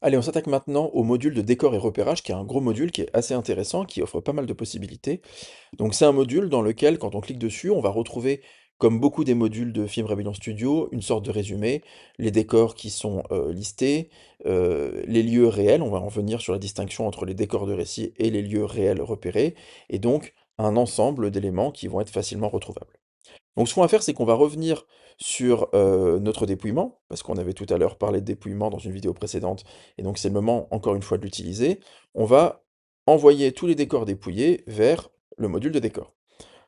Allez, on s'attaque maintenant au module de décor et repérage, qui est un gros module qui est assez intéressant, qui offre pas mal de possibilités. Donc c'est un module dans lequel, quand on clique dessus, on va retrouver, comme beaucoup des modules de Film Rebellion Studio, une sorte de résumé, les décors qui sont listés, les lieux réels, on va en venir sur la distinction entre les décors de récit et les lieux réels repérés, et donc un ensemble d'éléments qui vont être facilement retrouvables. Donc ce qu'on va faire, c'est qu'on va revenir sur notre dépouillement, parce qu'on avait tout à l'heure parlé de dépouillement dans une vidéo précédente, et donc c'est le moment encore une fois de l'utiliser. On va envoyer tous les décors dépouillés vers le module de décor.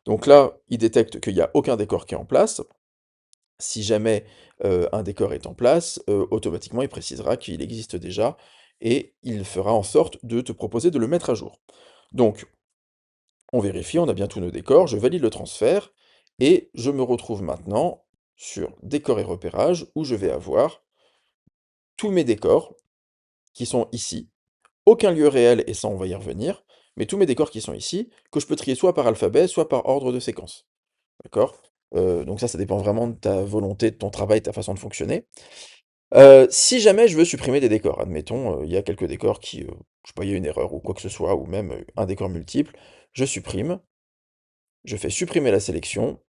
Donc là, il détecte qu'il n'y a aucun décor qui est en place. Si jamais un décor est en place, automatiquement il précisera qu'il existe déjà, et il fera en sorte de te proposer de le mettre à jour. Donc on vérifie, on a bien tous nos décors, je valide le transfert, et je me retrouve maintenant sur décor et repérage, où je vais avoir tous mes décors qui sont ici, aucun lieu réel, et ça on va y revenir, mais tous mes décors qui sont ici, que je peux trier soit par alphabet, soit par ordre de séquence. D'accord? Donc ça dépend vraiment de ta volonté, de ton travail, de ta façon de fonctionner. Si jamais je veux supprimer des décors, admettons, il y a quelques décors qui, je sais pas, il y a une erreur ou quoi que ce soit, ou même un décor multiple, je supprime, je fais supprimer la sélection,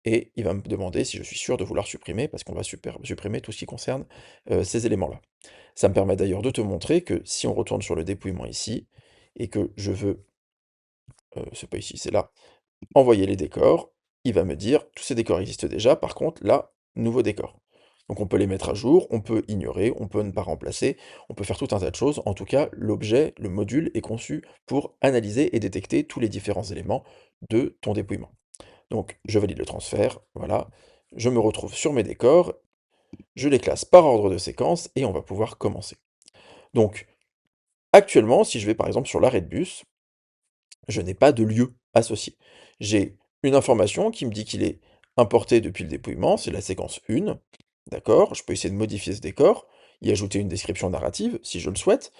et il va me demander si je suis sûr de vouloir supprimer, parce qu'on va supprimer tout ce qui concerne ces éléments-là. Ça me permet d'ailleurs de te montrer que si on retourne sur le dépouillement ici, et que je veux, c'est pas ici, c'est là, envoyer les décors, il va me dire tous ces décors existent déjà, par contre là, nouveau décor. Donc on peut les mettre à jour, on peut ignorer, on peut ne pas remplacer, on peut faire tout un tas de choses. En tout cas, l'objet, le module est conçu pour analyser et détecter tous les différents éléments de ton dépouillement. Donc je valide le transfert, voilà, je me retrouve sur mes décors, je les classe par ordre de séquence, et on va pouvoir commencer. Donc actuellement, si je vais par exemple sur l'arrêt de bus, je n'ai pas de lieu associé. J'ai une information qui me dit qu'il est importé depuis le dépouillement, c'est la séquence 1, d'accord? Je peux essayer de modifier ce décor, y ajouter une description narrative si je le souhaite.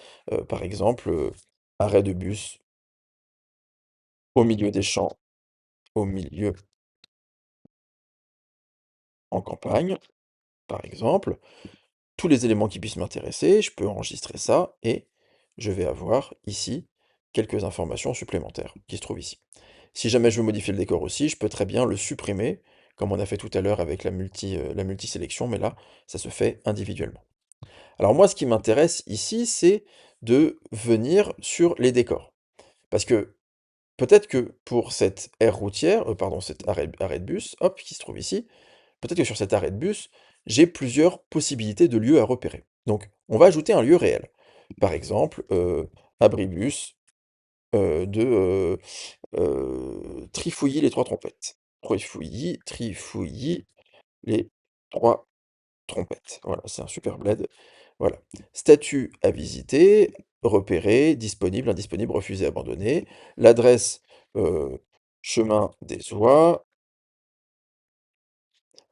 Par exemple, arrêt de bus au milieu des champs, au milieu en campagne, par exemple. Tous les éléments qui puissent m'intéresser, je peux enregistrer ça, et je vais avoir ici quelques informations supplémentaires qui se trouvent ici. Si jamais je veux modifier le décor aussi, je peux très bien le supprimer, comme on a fait tout à l'heure avec la multisélection, mais là, ça se fait individuellement. Alors moi, ce qui m'intéresse ici, c'est de venir sur les décors. Parce que peut-être que pour cette aire routière, pardon, cet arrêt de bus, hop, qui se trouve ici, peut-être que sur cet arrêt de bus, j'ai plusieurs possibilités de lieux à repérer. Donc, on va ajouter un lieu réel. Par exemple, abribus de Trifouilly les Trois Trompettes. Trifouilly les Trois Trompettes. Voilà, c'est un super bled. Voilà. Statut à visiter, repéré, disponible, indisponible, refusé, abandonné. L'adresse, chemin des Oies.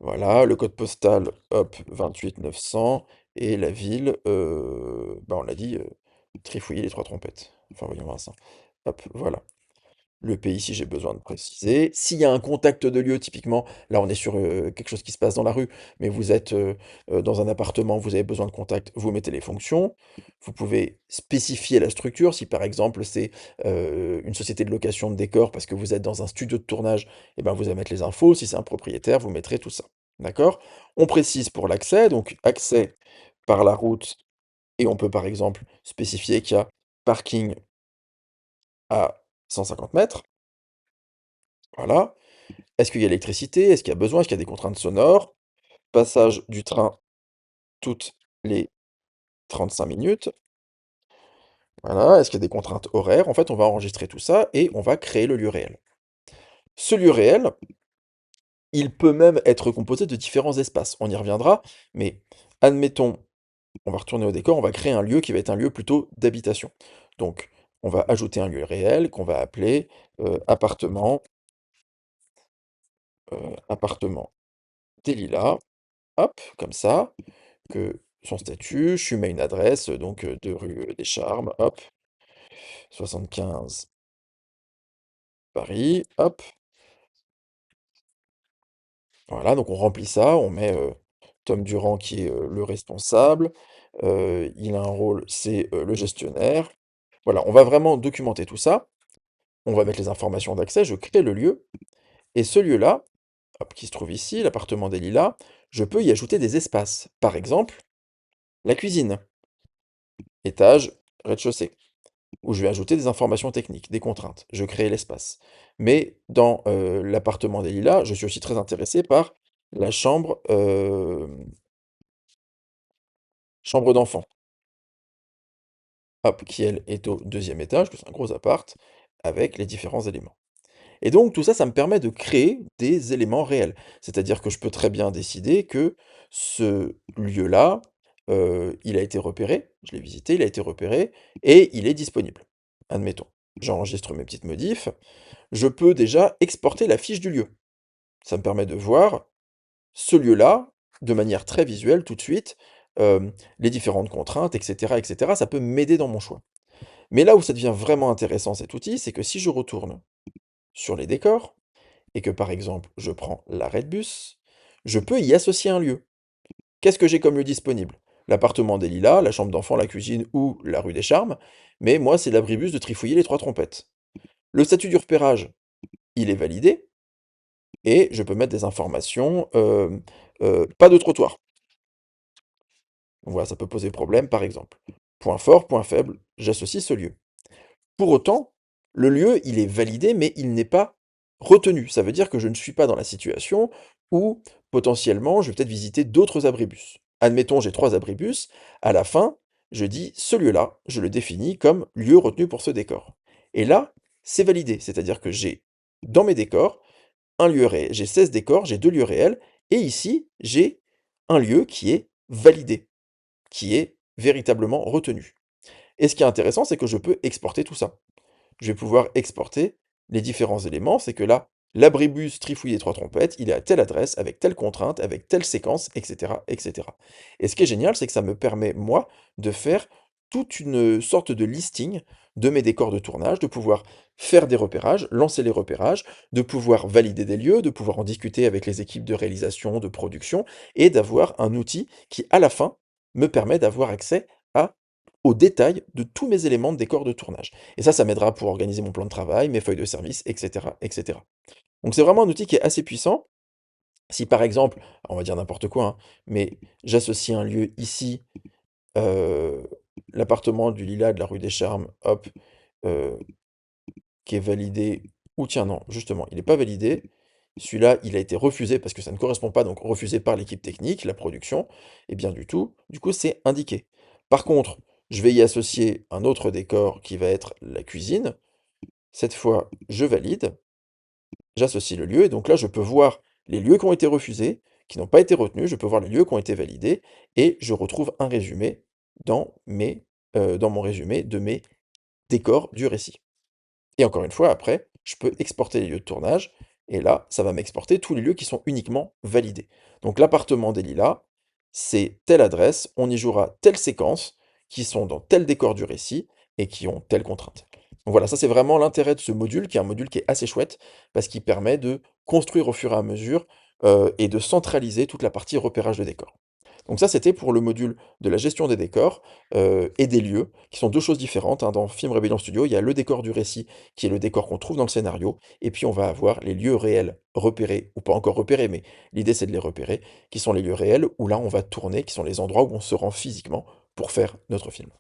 Voilà, le code postal, hop, 28 900, et la ville, bah, on l'a dit, Trifouiller les Trois Trompettes. Enfin, voyons voir ça. Hop, voilà. Le pays, si j'ai besoin de préciser. S'il y a un contact de lieu, typiquement, là on est sur quelque chose qui se passe dans la rue, mais vous êtes dans un appartement, vous avez besoin de contact, vous mettez les fonctions. Vous pouvez spécifier la structure, si par exemple c'est une société de location de décors parce que vous êtes dans un studio de tournage, et ben vous allez mettre les infos. Si c'est un propriétaire, vous mettrez tout ça. D'accord? On précise pour l'accès, donc accès par la route, et on peut par exemple spécifier qu'il y a parking à 150 mètres. Voilà. Est-ce qu'il y a l'électricité? Est-ce qu'il y a besoin? Est-ce qu'il y a des contraintes sonores? Passage du train toutes les 35 minutes. Voilà. Est-ce qu'il y a des contraintes horaires? En fait, on va enregistrer tout ça et on va créer le lieu réel. Ce lieu réel, il peut même être composé de différents espaces. On y reviendra, mais admettons, on va retourner au décor, on va créer un lieu qui va être un lieu plutôt d'habitation. Donc, on va ajouter un lieu réel qu'on va appeler appartement, appartement des Lilas. Hop, comme ça. Que son statut, je lui mets une adresse, donc de rue des Charmes, hop, 75 Paris, hop, voilà, donc on remplit ça, on met Tom Durand qui est le responsable, il a un rôle, c'est le gestionnaire. Voilà, on va vraiment documenter tout ça. On va mettre les informations d'accès, je crée le lieu, et ce lieu-là, hop, qui se trouve ici, l'appartement des Lilas, je peux y ajouter des espaces. Par exemple, la cuisine, étage, rez-de-chaussée, où je vais ajouter des informations techniques, des contraintes. Je crée l'espace. Mais dans l'appartement des Lilas, je suis aussi très intéressé par la chambre d'enfant, hop, qui elle est au deuxième étage, que c'est un gros appart, avec les différents éléments. Et donc tout ça, ça me permet de créer des éléments réels. C'est-à-dire que je peux très bien décider que ce lieu-là, il a été repéré, je l'ai visité, il a été repéré et il est disponible. Admettons. J'enregistre mes petites modifs. Je peux déjà exporter la fiche du lieu. Ça me permet de voir ce lieu-là de manière très visuelle tout de suite, les différentes contraintes, etc., etc. Ça peut m'aider dans mon choix. Mais là où ça devient vraiment intéressant cet outil, c'est que si je retourne sur les décors, et que par exemple je prends l'arrêt de bus, je peux y associer un lieu. Qu'est-ce que j'ai comme lieu disponible? L'appartement des Lilas, la chambre d'enfant, la cuisine ou la rue des Charmes, mais moi c'est l'abribus de Trifouiller les Trois Trompettes. Le statut du repérage, il est validé, et je peux mettre des informations, pas de trottoir. Voilà, ça peut poser problème par exemple. Point fort, point faible, j'associe ce lieu. Pour autant, le lieu, il est validé, mais il n'est pas retenu. Ça veut dire que je ne suis pas dans la situation où, potentiellement, je vais peut-être visiter d'autres abribus. Admettons, j'ai 3 abribus, à la fin, je dis ce lieu-là, je le définis comme lieu retenu pour ce décor. Et là, c'est validé, c'est-à-dire que j'ai dans mes décors un lieu réel, j'ai 16 décors, j'ai 2 lieux réels, et ici, j'ai un lieu qui est validé, qui est véritablement retenu. Et ce qui est intéressant, c'est que je peux exporter tout ça. Je vais pouvoir exporter les différents éléments. C'est que là, l'abribus trifouille des trois trompettes, il est à telle adresse, avec telle contrainte, avec telle séquence, etc., etc. Et ce qui est génial, c'est que ça me permet, moi, de faire toute une sorte de listing de mes décors de tournage, de pouvoir faire des repérages, lancer les repérages, de pouvoir valider des lieux, de pouvoir en discuter avec les équipes de réalisation, de production, et d'avoir un outil qui, à la fin, me permet d'avoir accès à, aux détails de tous mes éléments de décor de tournage. Et ça m'aidera pour organiser mon plan de travail, mes feuilles de service, etc., etc. Donc c'est vraiment un outil qui est assez puissant. Si par exemple, on va dire n'importe quoi, hein, mais j'associe un lieu ici, euh, l'appartement du Lilas de la rue des Charmes, hop, euh, qui est validé, ou tiens non, justement, il n'est pas validé. Celui-là, il a été refusé parce que ça ne correspond pas, donc refusé par l'équipe technique, la production, et bien du coup, c'est indiqué. Par contre, je vais y associer un autre décor qui va être la cuisine. Cette fois, je valide, j'associe le lieu, et donc là, je peux voir les lieux qui ont été refusés, qui n'ont pas été retenus, je peux voir les lieux qui ont été validés, et je retrouve un résumé dans mon résumé de mes décors du récit. Et encore une fois, après, je peux exporter les lieux de tournage, et là, ça va m'exporter tous les lieux qui sont uniquement validés. Donc l'appartement des Lilas, c'est telle adresse, on y jouera telle séquence, qui sont dans tel décor du récit, et qui ont telle contrainte. Donc voilà, ça c'est vraiment l'intérêt de ce module, qui est un module qui est assez chouette, parce qu'il permet de construire au fur et à mesure, et de centraliser toute la partie repérage de décors. Donc ça, c'était pour le module de la gestion des décors et des lieux, qui sont deux choses différentes, hein. Dans Film Rebellion Studio, il y a le décor du récit, qui est le décor qu'on trouve dans le scénario, et puis on va avoir les lieux réels repérés, ou pas encore repérés, mais l'idée c'est de les repérer, qui sont les lieux réels, où là on va tourner, qui sont les endroits où on se rend physiquement pour faire notre film.